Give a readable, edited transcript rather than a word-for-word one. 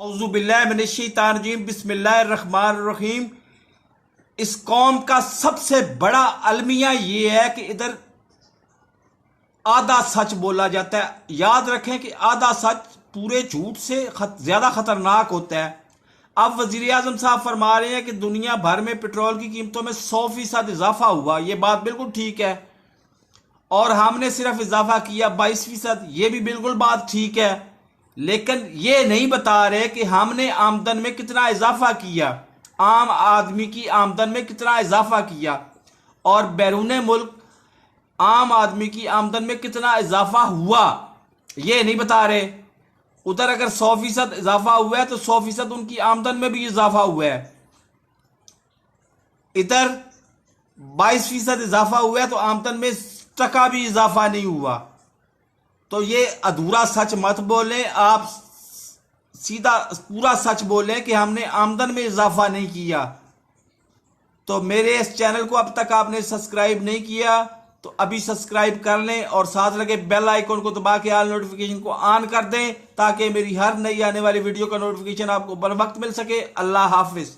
औज़ुबिल्लाहिमिनश्शैतानिर्रजीम बिस्मिल्लाहिर्रहमानिर्रहीम। इस कौम का सबसे बड़ा अलमिया ये है कि इधर आधा सच बोला जाता है। याद रखें कि आधा सच पूरे झूठ से ज्यादा खतरनाक होता है। अब वजीर आजम साहब फरमा रहे हैं कि दुनिया भर में पेट्रोल की कीमतों में 100% इजाफा हुआ। ये बात बिल्कुल ठीक है और हमने सिर्फ इजाफा किया 22%। ये भी बिल्कुल बात ठीक है, लेकिन ये नहीं बता रहे कि हमने आमदन में कितना इजाफा किया, आम आदमी की आमदन में कितना इजाफा किया और बैरून मुल्क आम आदमी की आमदन में कितना इजाफा हुआ, ये नहीं बता रहे। उधर अगर 100% इजाफा हुआ है तो 100% उनकी आमदन में भी इजाफा हुआ है। इधर 22% इजाफा हुआ है तो आमदन में टका भी इजाफा नहीं हुआ। तो ये अधूरा सच मत बोलें, आप सीधा पूरा सच बोलें कि हमने आमदन में इजाफा नहीं किया। तो मेरे इस चैनल को अब तक आपने सब्सक्राइब नहीं किया तो अभी सब्सक्राइब कर लें और साथ लगे बेल आइकन को दबा के ऑल नोटिफिकेशन को ऑन कर दें ताकि मेरी हर नई आने वाली वीडियो का नोटिफिकेशन आपको बर वक्त मिल सके। अल्लाह हाफिज।